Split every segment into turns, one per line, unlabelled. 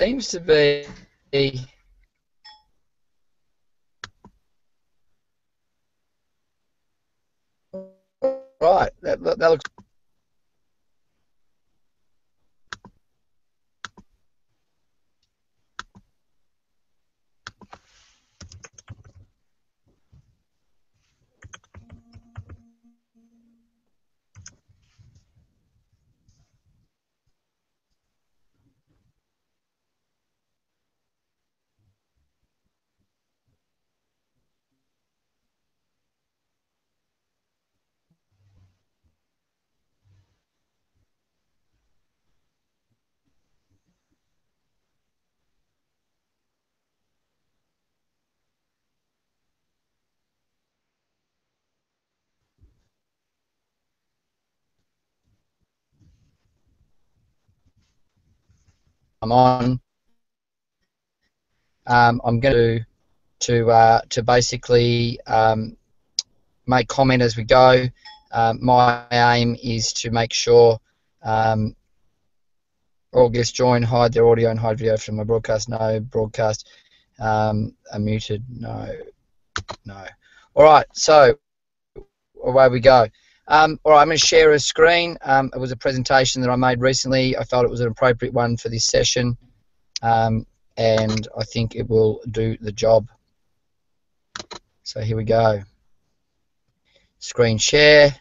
seems to be right. That looks. I'm on. I'm going to basically make comment as we go. My aim is to make sure all guests join, hide their audio and hide video from my broadcast. No broadcast are muted. No. All right, so away we go. All right, I'm going to share a screen. It was a presentation that I made recently. I felt it was an appropriate one for this session, and I think it will do the job. So here we go. Screen share.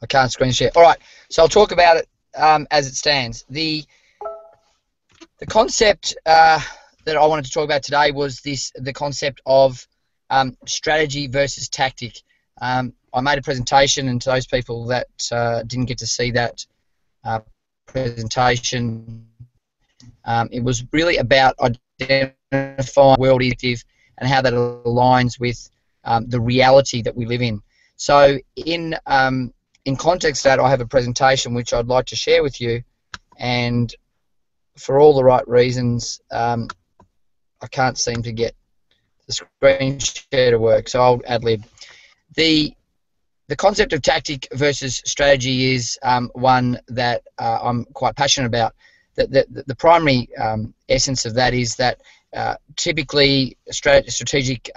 I can't screen share. All right, so I'll talk about it as it stands. The concept that I wanted to talk about today was the concept of strategy versus tactic. I made a presentation, and to those people that didn't get to see that presentation, it was really about identifying world objective and how that aligns with the reality that we live in. So in context of that, I have a presentation which I'd like to share with you, and for all the right reasons, I can't seem to get the screen share to work, so I'll ad-lib. The concept of tactic versus strategy is one that I'm quite passionate about. The primary essence of that is that typically strategic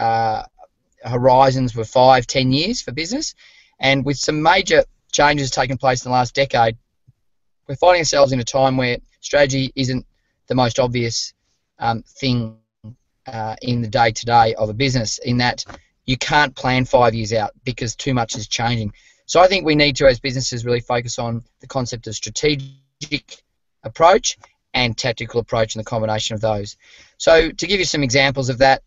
horizons were 5-10 years for business, and with some major changes taking place in the last decade, we're finding ourselves in a time where strategy isn't the most obvious thing in the day-to-day of a business, in that you can't plan 5 years out because too much is changing. So I think we need to, as businesses, really focus on the concept of strategic approach and tactical approach and the combination of those. So to give you some examples of that,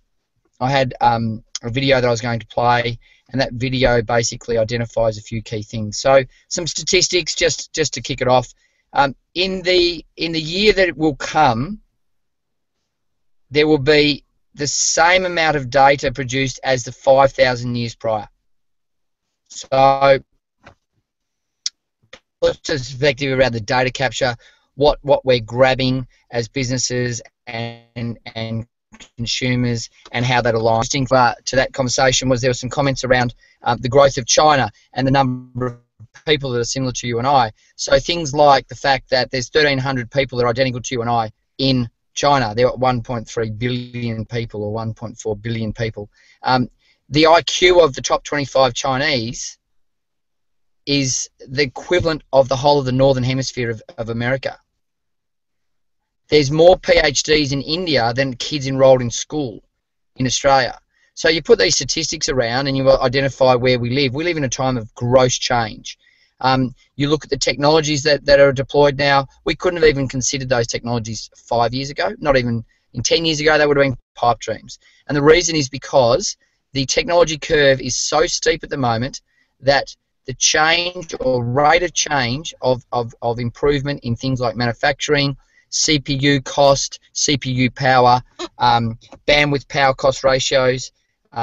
I had a video that I was going to play, and that video basically identifies a few key things. So some statistics just to kick it off. In the year that it will come, there will be the same amount of data produced as the 5,000 years prior. So let's just perspective around the data capture, what we're grabbing as businesses and consumers, and how that aligns. Interesting to that conversation was there were some comments around the growth of China and the number of people that are similar to you and I. So things like the fact that there's 1,300 people that are identical to you and I in China. There are 1.3 billion people or 1.4 billion people. The IQ of the top 25 Chinese is the equivalent of the whole of the northern hemisphere of America. There's more PhDs in India than kids enrolled in school in Australia. So you put these statistics around and you identify where we live. We live in a time of gross change. You look at the technologies that are deployed now. We couldn't have even considered those technologies 5 years ago. Not even in 10 years ago, they would have been pipe dreams. And the reason is because the technology curve is so steep at the moment that the change or rate of change of improvement in things like manufacturing, CPU cost, CPU power, bandwidth power cost ratios,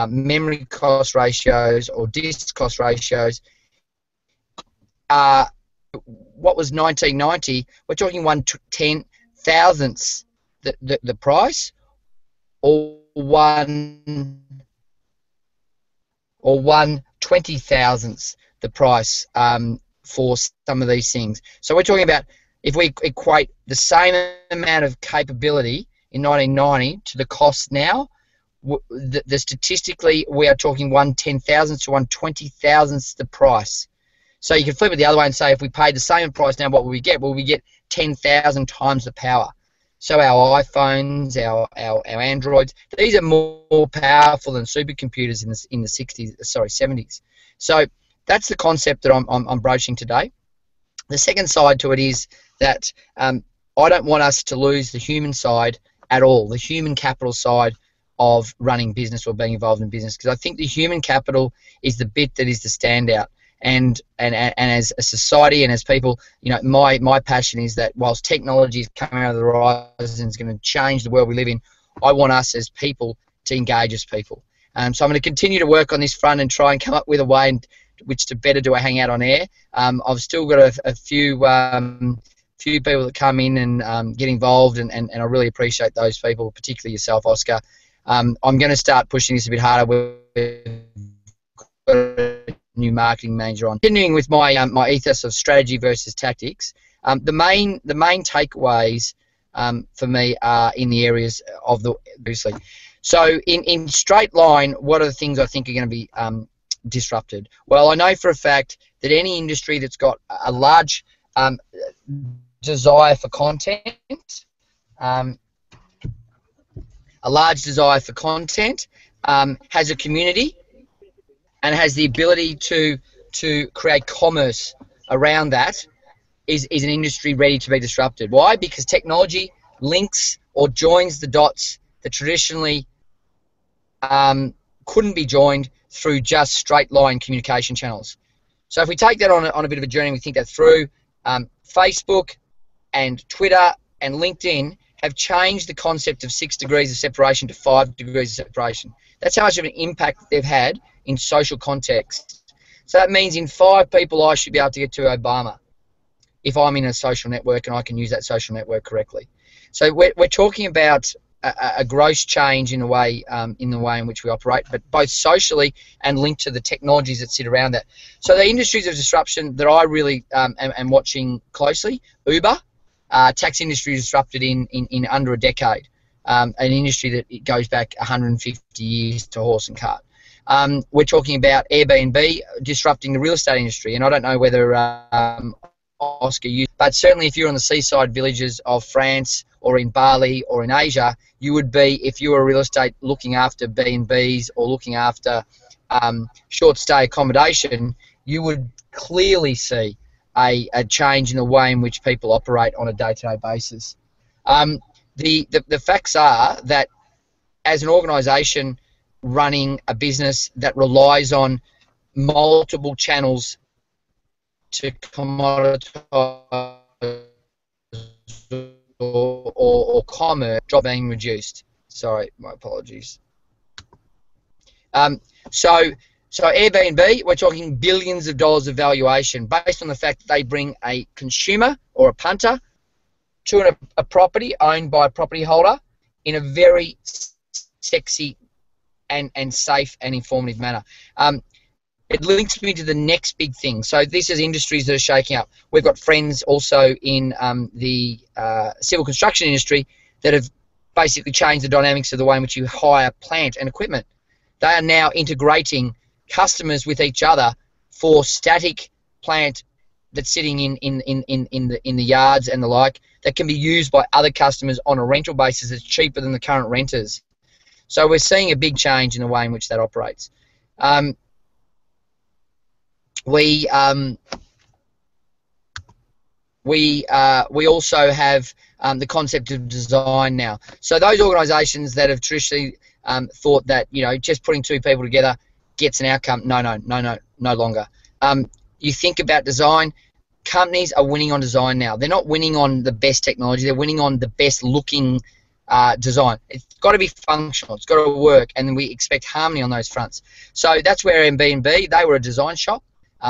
memory cost ratios or disk cost ratios are what was 1990? We're talking 1/10,000th the price, or 1/20,000th the price for some of these things. So we're talking about, if we equate the same amount of capability in 1990 to the cost now, statistically we are talking 1/10,000th to 1/20,000th the price. So you can flip it the other way and say, if we paid the same price now, what will we get? Well, we get 10,000 times the power. So our iPhones, our Androids, these are more powerful than supercomputers in the 70s. So that's the concept that I'm broaching today. The second side to it is that I don't want us to lose the human side at all, the human capital side of running business or being involved in business, because I think the human capital is the bit that is the standout. And as a society and as people, you know, my passion is that whilst technology is coming out of the horizon and is going to change the world we live in, I want us as people to engage as people. So I'm going to continue to work on this front and try and come up with a way in which to better do a hangout on air. I've still got a few people that come in and get involved, and I really appreciate those people, particularly yourself, Oscar. I'm going to start pushing this a bit harder. New marketing manager on. Continuing with my my ethos of strategy versus tactics, the main takeaways for me are in the areas of the obviously. So in straight line, what are the things I think are going to be disrupted? Well, I know for a fact that any industry that's got a large desire for content, has a community, and has the ability to create commerce around that, is an industry ready to be disrupted. Why? Because technology links or joins the dots that traditionally couldn't be joined through just straight line communication channels. So if we take that on a bit of a journey, we think that through, Facebook and Twitter and LinkedIn have changed the concept of 6 degrees of separation to 5 degrees of separation. That's how much of an impact they've had in social context. So that means in 5 people I should be able to get to Obama if I'm in a social network and I can use that social network correctly. So we're talking about a gross change in the way in which we operate, but both socially and linked to the technologies that sit around that. So the industries of disruption that I really am watching closely: Uber, taxi industry disrupted in under a decade, an industry that it goes back 150 years to horse and cart. We're talking about Airbnb disrupting the real estate industry, and I don't know whether Oscar used, but certainly if you're on the seaside villages of France or in Bali or in Asia, you would be, if you were a real estate looking after B&Bs or looking after short stay accommodation, you would clearly see a change in the way in which people operate on a day-to-day basis. The facts are that as an organisation running a business that relies on multiple channels to commoditize or commerce, job being reduced. Sorry, my apologies. So Airbnb, we're talking billions of dollars of valuation based on the fact that they bring a consumer or a punter to a property owned by a property holder in a very sexy and safe and informative manner. It links me to the next big thing. So this is industries that are shaking up. We've got friends also in the civil construction industry that have basically changed the dynamics of the way in which you hire plant and equipment. They are now integrating customers with each other for static plant that's sitting in the yards and the like, that can be used by other customers on a rental basis that's cheaper than the current renters. So we're seeing a big change in the way in which that operates. We also have the concept of design now. So those organisations that have traditionally thought that, you know, just putting 2 people together gets an outcome, no longer. You think about design. Companies are winning on design now. They're not winning on the best technology. They're winning on the best looking design. It's got to be functional. It's got to work, and we expect harmony on those fronts. So that's where Airbnb, they were a design shop.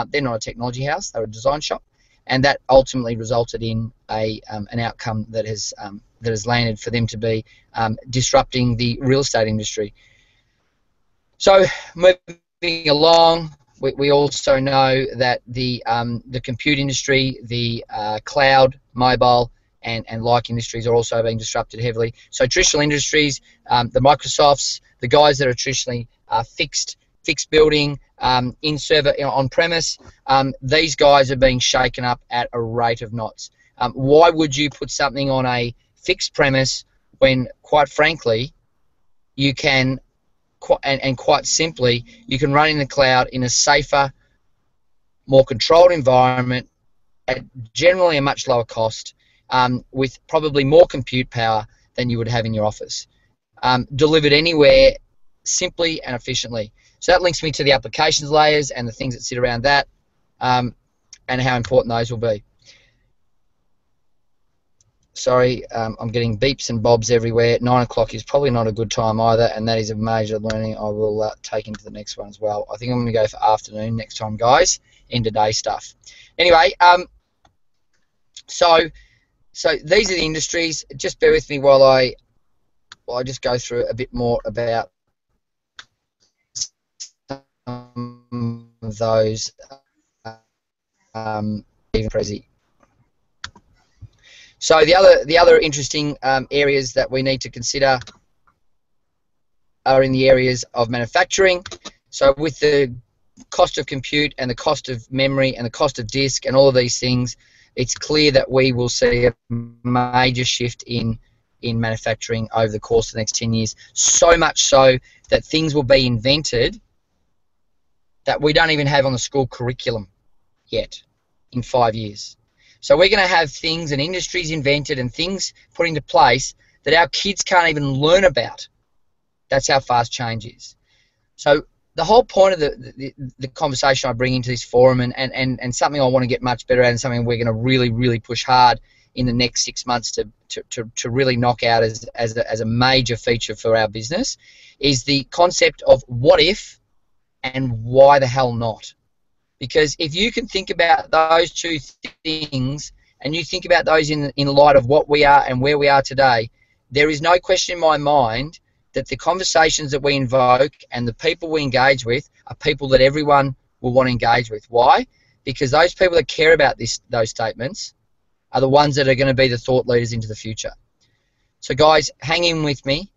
They're not a technology house. They're a design shop. and that ultimately resulted in an outcome that has landed for them to be disrupting the real estate industry. So moving along, we also know that the compute industry, the cloud, mobile, and like industries are also being disrupted heavily. So traditional industries, the Microsofts, the guys that are traditionally fixed building, in server, on premise, these guys are being shaken up at a rate of knots. Why would you put something on a fixed premise when, quite frankly, you can, and quite simply, you can run in the cloud in a safer, more controlled environment at generally a much lower cost, with probably more compute power than you would have in your office, delivered anywhere simply and efficiently. So that links me to the applications layers and the things that sit around that, and how important those will be. Sorry, I'm getting beeps and bobs everywhere. 9 o'clock is probably not a good time either, and that is a major learning I will take into the next one as well. I think I'm going to go for afternoon next time, guys, end of day stuff. Anyway, so these are the industries. Just bear with me while I just go through a bit more about some of those even Prezi. So the other interesting areas that we need to consider are in the areas of manufacturing. So with the cost of compute and the cost of memory and the cost of disk and all of these things, it's clear that we will see a major shift in manufacturing over the course of the next 10 years. So much so that things will be invented that we don't even have on the school curriculum yet in 5 years. So we're going to have things and industries invented and things put into place that our kids can't even learn about. That's how fast change is. So the whole point of the conversation I bring into this forum, and something I want to get much better at, and something we're going to really push hard in the next 6 months to really knock out as a major feature for our business, is the concept of what if and why the hell not. Because if you can think about those two things, and you think about those in light of what we are and where we are today, there is no question in my mind that the conversations that we invoke and the people we engage with are people that everyone will want to engage with. Why? Because those people that care about those statements are the ones that are going to be the thought leaders into the future. So guys, hang in with me.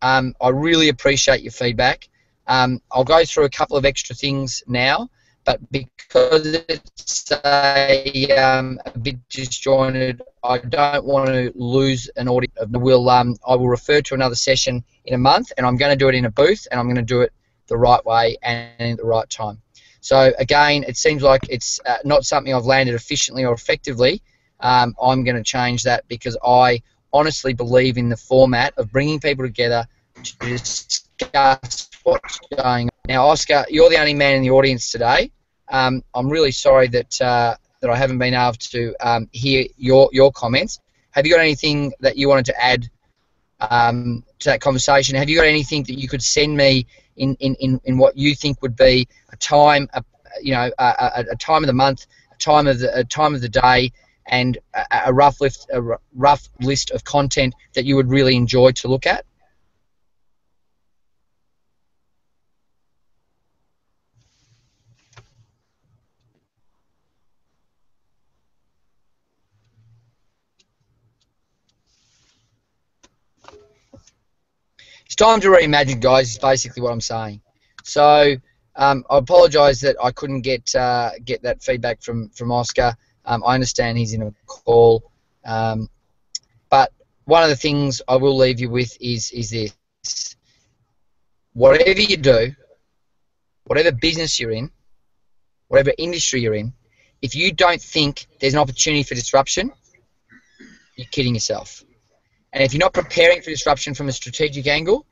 I really appreciate your feedback. I'll go through a couple of extra things now, but because it's a bit disjointed, I don't want to lose an audience. I will refer to another session in a month, and I'm going to do it in a booth, and I'm going to do it the right way and at the right time. So again, it seems like it's not something I've landed efficiently or effectively. I'm going to change that because I honestly believe in the format of bringing people together to discuss what's going on. Now, Oscar, you're the only man in the audience today. I'm really sorry that I haven't been able to hear your comments. Have you got anything that you wanted to add to that conversation? Have you got anything that you could send me in what you think would be a time, a time of the month, a time of the day, and a rough list of content that you would really enjoy to look at? It's time to reimagine, guys, is basically what I'm saying. So I apologise that I couldn't get that feedback from Oscar. I understand he's in a call. But one of the things I will leave you with is this. Whatever you do, whatever business you're in, whatever industry you're in, if you don't think there's an opportunity for disruption, you're kidding yourself. And if you're not preparing for disruption from a strategic angle,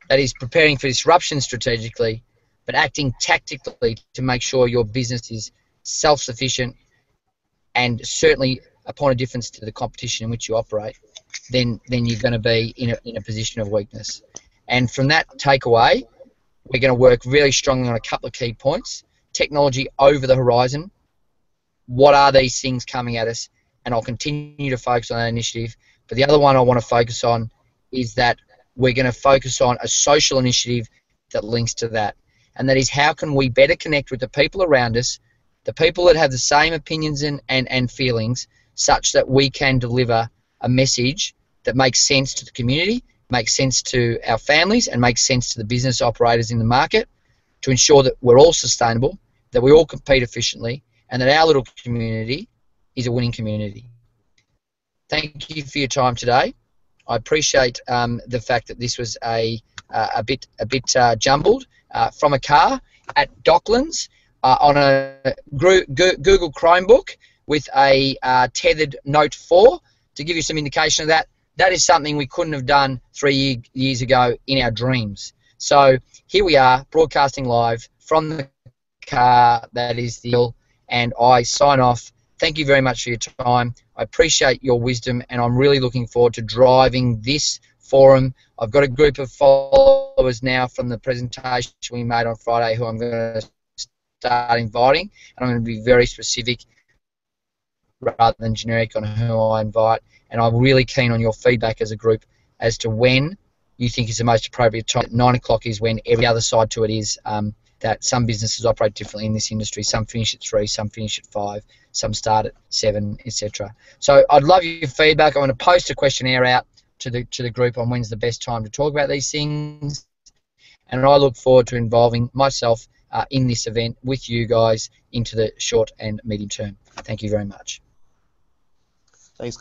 that is preparing for disruption strategically, but acting tactically to make sure your business is self-sufficient and certainly a point of difference to the competition in which you operate, then you're going to be in a position of weakness. And from that takeaway, we're going to work really strongly on a couple of key points. Technology over the horizon, what are these things coming at us, and I'll continue to focus on that initiative. But the other one I want to focus on is that we're going to focus on a social initiative that links to that, and that is how can we better connect with the people around us, the people that have the same opinions and feelings, such that we can deliver a message that makes sense to the community, makes sense to our families, and makes sense to the business operators in the market, to ensure that we're all sustainable, that we all compete efficiently, and that our little community is a winning community. Thank you for your time today. I appreciate the fact that this was a bit jumbled from a car at Docklands on a Google Chromebook with a tethered Note 4. To give you some indication of that, that is something we couldn't have done 3 years ago in our dreams. So here we are, broadcasting live from the car. That is the deal, and I sign off. Thank you very much for your time. I appreciate your wisdom, and I'm really looking forward to driving this forum. I've got a group of followers now from the presentation we made on Friday who I'm going to start inviting, and I'm going to be very specific rather than generic on who I invite. And I'm really keen on your feedback as a group as to when you think is the most appropriate time. 9 o'clock is when every other side to it is that some businesses operate differently in this industry. Some finish at 3, some finish at 5, some start at 7, etc. So I'd love your feedback. I'm going to post a questionnaire out to the group on when's the best time to talk about these things. And I look forward to involving myself in this event with you guys into the short and medium term. Thank you very much.